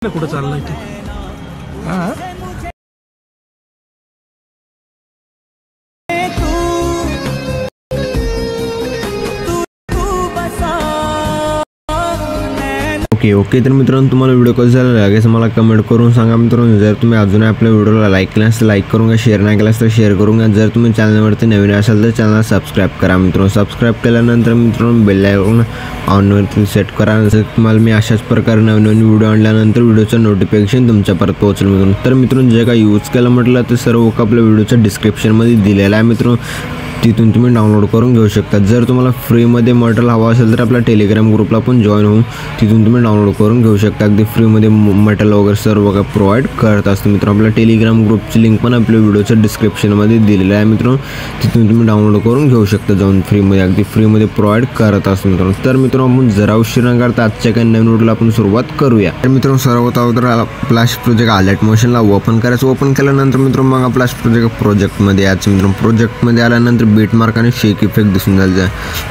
कुठं चाललंय ते ओके तर मित्रांनो तुम्हाला व्हिडिओ कसा झाला लागेल मला कमेंट करून सांगा मित्रांनो। जर तुम्ही अजून आपल्या व्हिडिओला लाईक केल्यास तर लाईक करून घ्या, शेअर नाही केल्यास तर शेअर करून घ्या। जर तुम्ही चॅनलवरती नवीन असाल तर चॅनल सबस्क्राईब करा मित्रांनो। सबस्क्राईब केल्यानंतर मित्रांनो बेल आयकॉन ऑनवरती सेट करा। जर तुम्हाला मी अशाच प्रकारे नवीन व्हिडिओ आणल्यानंतर व्हिडिओचं नोटिफिकेशन तुमच्यापर्यंत पोहोचेल मित्रांनो। तर मित्रांनो जे काही यूज केलं म्हटलं तर सर्व आपल्या व्हिडिओच्या डिस्क्रिप्शनमध्ये दिलेलं आहे मित्रांनो, तिथून तुम्ही डाउनलोड करून घेऊ शकता। जर तुम्हाला फ्रीमध्ये मटेरियल हवं असेल तर आपल्या टेलिग्राम ग्रुपला पण जॉईन होऊन तिथून तुम्ही डाउनलोड करून घेऊ शकता। अगदी फ्रीमध्ये मटेरियल वगैरे सर्व काय प्रोव्हाइड करत असतो मित्रांनो। आपल्या टेलिग्राम ग्रुपची लिंक पण आपल्या व्हिडिओच्या डिस्क्रिप्शनमध्ये दिलेलं आहे मित्रांनो, तिथून तुम्ही डाउनलोड करून घेऊ शकता जाऊन फ्रीमध्ये, अगदी फ्रीमध्ये प्रोव्हाइड करत असतो मित्रांनो। तर मित्रांनो आपण जरा उशीर न करता आजच्या काही नवीन व्हिडिओला आपण सुरुवात करूया। तर मित्रांनो सर्वात अगोदर फ्लॅश प्रोजेक्ट अलर्ट मोशनला ओपन करायचं। ओपन केल्यानंतर मित्रांनो मग फ्लॅश प्रोजेक्टमध्ये यायचं मित्रांनो। प्रोजेक्टमध्ये आल्यानंतर बीटमार्क आणि शेक इफेक्ट दिसून जायचा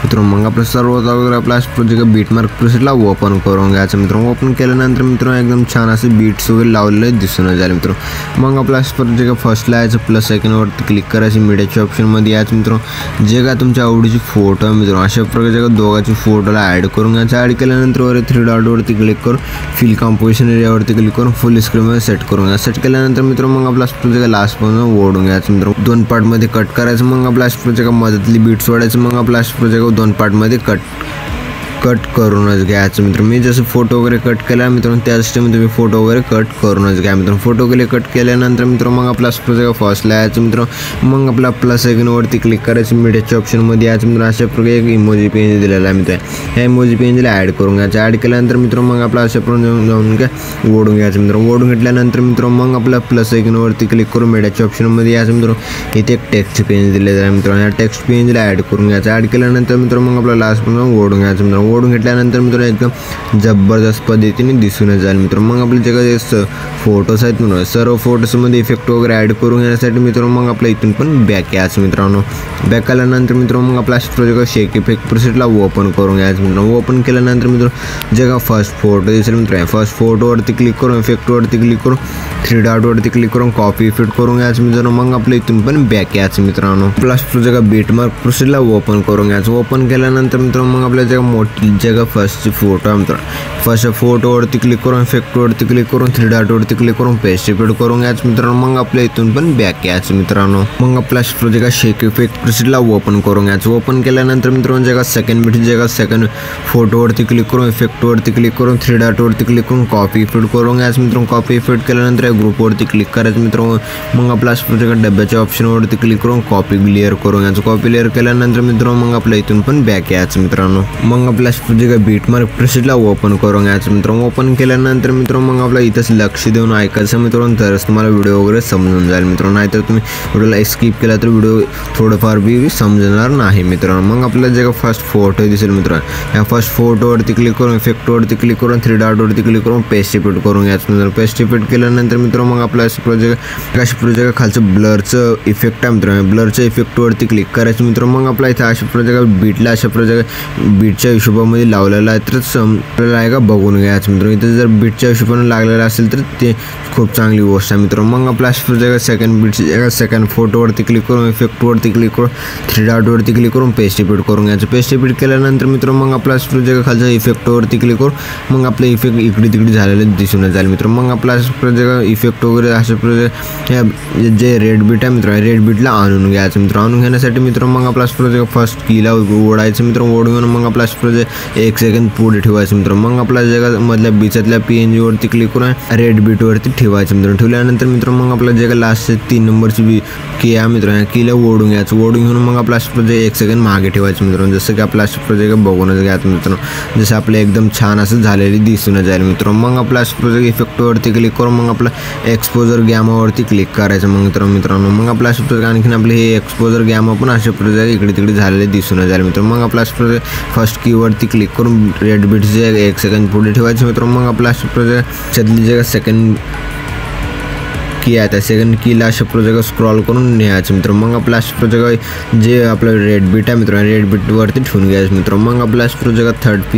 मित्रांनो। मग आपलं सर्वात अगोदर फ्लॅश प्रोजेक्ट बीटमार्क प्रोसेसला ओपन करून घ्यायचं मित्रांनो। ओपन केल्यानंतर मित्रांनो एकदम छान असे बीट्स वगैरे लावलेले दिसून जाईल मित्रांनो। मग आपला प्रोजेक्ट फर्स्टला यायचं प्लस सेकंडवरती क्लिक करायचं, मीडियाच्या ऑप्शनमध्ये यायचं मित्रांनो। जे काय तुमच्या आवडीची फोटो आहे मित्रांनो अशा प्रकारच्या दोघांची फोटोला ॲड करून घ्यायचं। ॲड केल्यानंतर वर 3 डॉटवरती क्लिक करून फिल कंपोजिशन एरियावरती क्लिक करून फुल स्क्रीनमध्ये सेट करून घ्या। सेट केल्यानंतर मित्रांनो मग आपला प्रोजेक्ट लास्ट पर्यंत ओढून घ्यायचं मित्रांनो। 2 पार्टमध्ये कट करायचं। मग आपला प्रोजेक्ट मधातली बीट सोडायचं। मग आपला प्रोजेक्ट 2 पार्टमध्ये कट करूनच घ्यायचं मित्रांनो। मी जसं फोटो वगैरे कट केला मित्रांनो त्याच टाइम तुम्ही फोटो वगैरे कट करूनच घ्या मित्रांनो। फोटो वगैरे कट केल्यानंतर मित्रांनो मग आपला प्रोजेक्ट फर्स्टला यायचं मित्रांनो। मग आपला प्लस सेकंडवरती क्लिक करायचं, मीडियाच्या ऑप्शनमध्ये यायचं मित्रांनो। अशा प्रकारे एक इमोजी पेज दिलेला आहे मित्रांनो, ह्या इमोजी पेजला ॲड करून घ्यायचं। ॲड केल्यानंतर मित्रांनो मग आपला अशा प्रकारे जाऊन काय ओढून घ्यायचं मित्रांनो। ओढून घेतल्यानंतर मित्रांनो मग आपला प्लस सेकंडवरती क्लिक करून मीडियाच्या ऑप्शनमध्ये यायचं मित्रांनो। इथे एक टेक्स्ट पेज दिलेला आहे मित्रांनो, ह्या टेक्स्ट पेजला ॲड करून घ्यायचं। ॲड केल्यानंतर मित्रांनो मग आपला लास्ट पर्यंत ओढून घ्यायचं मित्रांनो। ओढून घेतल्यानंतर मित्रांनो एकदम जबरदस्त पद्धतीने दिसून जाईल मित्रांनो। मग आपले जे काही फोटोज आहेत मित्रांनो सर्व फोटोजमध्ये इफेक्ट वगैरे ॲड करून घेण्यासाठी मित्रांनो मग आपल्या इथून पण बॅक यायचं मित्रांनो। बॅक आल्यानंतर मित्रांनो मग आपला प्रोजेक्ट शेक इफेक्ट प्रोसेसला ओपन करून घ्यायचं मित्रांनो। ओपन केल्यानंतर मित्रांनो जे का फर्स्ट फोटो दिसेल मित्रांनो फर्स्ट फोटोवरती क्लिक करून इफेक्टवरती क्लिक करून 3 डॉटवरती क्लिक करून कॉपी इफेक्ट करून घ्यायचं मित्रांनो। मग आपल्या इथून पण बॅक यायचं मित्रांनो। प्लस प्रोजेक्ट बीटमार्क प्रोसेसला ओपन करून घ्यायचं। ओपन केल्यानंतर मित्रांनो मग आपल्या जगा मोठी जगा फर्स्ट फोटो आहे मित्रांनो। फर्स्ट फोटोवरती क्लिक करून इफेक्टवरती क्लिक करून 3 डॉटवरती क्लिक करून पेस्ट इफेक्ट करून घ्यायचं मित्रांनो। मग आपल्या इथून पण बॅक यायचं मित्रांनो। मग आपला प्रोजेक्ट शेक इफेक्ट प्रोसेसला ओपन करून घ्यायचं। ओपन केल्यानंतर मित्रांनो जगा सेकंड फोटोवरती क्लिक करून इफेक्टवरती क्लिक करून 3 डॉटवरती क्लिक करून कॉपी इफेक्ट करून घ्यायचं मित्रांनो। कॉपी इफेक्ट केल्यानंतर या ग्रुपवरती क्लिक करायचं मित्रांनो। मग आपला प्रोजेक्ट डब्याच्या ऑप्शनवरती क्लिक करून कॉपी लेअर करून घ्यायचं। कॉपी लेअर केल्यानंतर मित्रांनो मग आपल्या इथून पण बॅक यायचं मित्रांनो। मग आपला प्रोजेक्ट बीटमार्क प्रोसेसला ओपन करून घ्यायचं मित्रांनो। ओपन केल्यानंतर मित्रांनो मग आपला इथंच लक्ष देऊन ऐकायचं मित्रांनो, तरच तुम्हाला व्हिडिओ वगैरे समजून जाईल मित्रांनो। नाहीतर तुम्ही व्हिडिओला स्किप केला तर व्हिडिओ थोडंफार बी समजणार नाही मित्रांनो। मग आपल्याला जे फर्स्ट फोटो दिसेल मित्रांनो या फर्स्ट फोटोवरती क्लिक करून इफेक्टवरती क्लिक करून 3 डॉटवरती क्लिक करून पेस्ट इफेक्ट करून घ्यायचं मित्रांनो। पेस्ट इफेक्ट केल्यानंतर मित्रांनो मग आपला प्रोजेक्ट खालचं ब्लरचं इफेक्ट आहे मित्रांनो, ब्लरच्या इफेक्टवरती क्लिक करायचं मित्रांनो। मग आपला इथं अशा प्रोजेक्ट बीटला अशा प्रोजेक्ट बीटच्या हिशोबामध्ये लावलेला आहे तर आपल्याला आहे का बघून घ्यायचं मित्रांनो। इथं जर बीटच्या हिशोबाने लागलेलं असेल तर ते खूप चांगली गोष्ट आहे मित्रांनो। मग आपला प्रोजेक्ट सेकंड फोटोवरती क्लिक करून इफेक्टवरती क्लिक करून 3 डॉटवरती क्लिक करून पेस्ट इफेक्ट करून घ्यायचं। पेस्ट इफेक्ट केल्यानंतर मित्रांनो मग आपला प्रोजेक्ट खालच्या इफेक्टवरती क्लिक करून मग आपले इफेक्ट इकडे तिकडे झालेले दिसून जाईल मित्रांनो। मग आपला प्रोजेक्ट इफेक्ट वगैरे असे प्रोजेक्ट जे रेड बीट आहे मित्रांनो रेड बीटला आणून घ्यायचं मित्रांनो। आणून घेण्यासाठी मित्रांनो मग आपला प्रोजेक्ट फर्स्ट कीला ओढायचं मित्रांनो। ओढून मग आपला प्रोजेक्ट 1 सेकंड पुढे ठेवायचं मित्रांनो। मग आपल्या जगामधल्या बीचातल्या PNG वरती क्लिक करून रेड बीटवरती ठेवायचं मित्रांनो। ठेवल्यानंतर मित्रांनो मग आपल्या जगा लास्टचे 3 नंबरची की आहे मित्रांनो कीला ओढून घ्यायचं। ओढून घेऊन मग आपला प्रोजेक्ट 1 सेकंड मागे ठेवायचं मित्रांनो। जसं की आपला प्रोजेक्ट बघूनच घ्यायचं मित्रांनो, जसं आपलं एकदम छान असं झालेली दिसून जाईल मित्रांनो। मग आपला प्रोजेक्ट इफेक्टवरती क्लिक करून मग आपला एक्सपोजर गॅमावरती क्लिक करायचं मग मित्रांनो। मग आपला प्रोजेक्ट आणखीन आपले हे एक्सपोजर गॅमा पण असे प्रोजेक्ट इकडे तिकडे झालेले दिसून जाईल मित्रांनो। मग आपला प्रोजेक्ट फर्स्ट कीवरती क्लिक करून रेड बीटचे 1 सेकंड पुढे ठेवायचं मित्रांनो। मग आपला प्रोजेक्ट सेकंड की आहे त्या सेकंड कीला अशा प्रकारे स्क्रॉल करून न्यायचं मित्र। मग आपलं अशा प्रकारे जे आपलं रेड बीट आहे मित्रांनो रेड बीटवरती ठेवून घ्यायचं मित्र। मग आपलं अशा प्रकारे थर्ड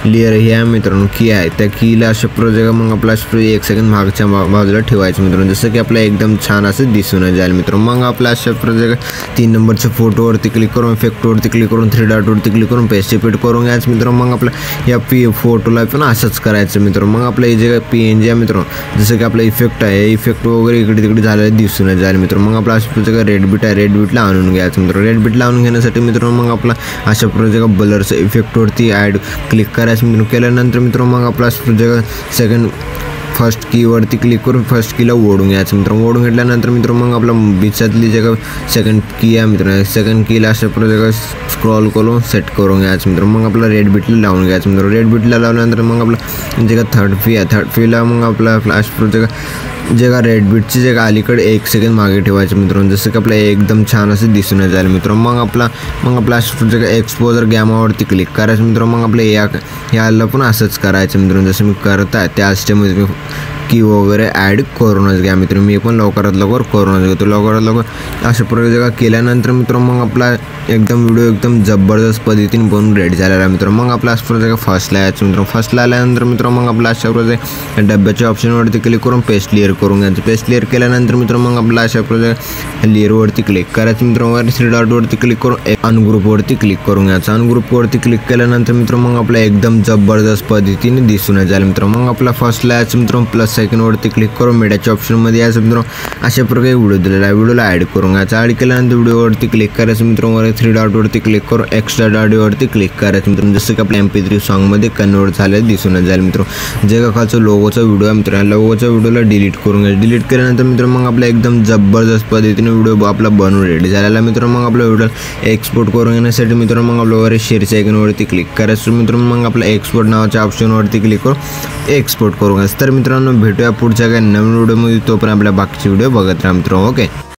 लेयर हे आहे मित्रांनो की आहे त्या कीला अशा प्रकारे मग आपलं अशा 1 सेकंद मागच्या बाजूला ठेवायचं मित्रांनो, जसं की आपलं एकदम छान असं दिसून जाईल मित्र। मग आपलं अशा प्रकारे 3 नंबरच्या फोटोवरती क्लिक करून इफेक्टवरती क्लिक करून 3 डॉटवरती क्लिक करून पेस्ट रिपीट करून घ्यायचं मित्र। मग आपलं या फोटोला पण असंच करायचं मित्र। मग आपलं हे जे PNG आहे मित्र जसं की आपला इफेक्ट आहे इफेक्ट वगैरे इकडे तिकडे झालेलं दिसून जाईल मित्र। मग आपला अशा प्रकारे रेड बीट आहे रेड बीटला आणून घ्यायचं मित्र। रेड बीटला आणून घेण्यासाठी मित्र मग आपला अशा प्रकारे ब्लरचं इफेक्टवरती ॲड क्लिक करायचं मित्र। केल्यानंतर मित्र मग आपला अशा प्रकारे सेकंड फर्स्ट कीवरती क्लिक करून फर्स्ट कीला ओढून घ्यायचं मित्र। ओढून घेतल्यानंतर मित्र मग आपला बीचातली जे सेकंड की आहे मित्र सेकंड कीला अशा प्रकारे स्क्रॉल करून सेट करून घ्यायचं मित्र। मग आपला रेड बीटला लावून घ्यायचं मित्र। रेड बीटला लावल्यानंतर मग आपलं जे थर्ड फी आहे थर्ड फीला मग आपला अशा प्रकारे जे का रेड बीटची जे का अलीकडे 1 सेकंड मागे ठेवायचं मित्रांनो, जसं की आपलं एकदम छान असं दिसून जाईल मित्र। मग आपला अशा प्रकारे एक्सपोजर गॅमावरती क्लिक करायचं मित्र। मग आपलं याला पण असंच करायचं मित्रांनो, जसं मी करत आहे त्या स्टेपमध्ये की वगैरे ॲड करूनच घ्या मित्र। मी पण लवकरात लवकर करूनच घेतो लवकरात लवकर अशा प्रकारे जे का केल्यानंतर मित्र मग आपला एकदम व्हिडिओ एकदम जबरदस्त पद्धतीने बनवून रेडी झालेला आहे मित्र। मग आपला अशा प्रकारे फर्स्टला यायचं मित्र। फर्स्टला आल्यानंतर मित्र मग आपला अशा प्रकारे डब्याच्या ऑप्शनवरती क्लिक करून पेस्ट लेअर करून घ्यायचं। पेस्ट लेअर केल्यानंतर मित्र मग आपला अशा प्रकारे लेअरवरती क्लिक करायचं मित्र। वर 3 डॉटवरती क्लिक करून अनग्रुपवरती क्लिक करून घ्यायचं। अनग्रुपवरती क्लिक केल्यानंतर मित्र मग आपला एकदम जबरदस्त पद्धतीने दिसून जाईल मित्र। मग आपला फर्स्टला यायचं मित्र प्लस सेकंडवरती क्लिक करून मीडियाच्या ऑप्शनमध्ये यायचं मित्र। अशा प्रकारे व्हिडिओ दिलेला आहे व्हिडिओला ॲड करून घ्यायचा। ॲड केल्यानंतर व्हिडिओवरती क्लिक करायचं मित्र। वर 3 डॉटवरती क्लिक करून एक्स्ट्रा ऑडिओवरती क्लिक करायचं मित्र, जसं की आपल्या MP3 सॉन्गमध्ये कन्वर्ट झालेलं दिसून जाईल मित्र। जे का खालचं लोगोचा व्हिडिओ आहे मित्र लोगोच्या व्हिडिओला डिलीट करून घ्यायचं। डिलीट केल्यानंतर मित्र मग आपला एकदम जबरदस्त पद्धतीने व्हिडिओ आपला बनवून रेडी झालेला मित्र। मग आपला व्हिडिओ एक्सपोर्ट करून घेण्यासाठी मित्र मग आपल्या वर शेअरच्या आयकॉनवरती क्लिक करायचं मित्र। मग आपला एक्सपोर्ट नावाच्या ऑप्शनवरती क्लिक करून एक्सपोर्ट करून घ्यायचं। तर मित्रांनो भेटूया पुढच्या काही नवीन व्हिडिओमध्ये, तोपर्यंत आपल्या बाकीचे व्हिडिओ बघत राहा मित्र। ओके।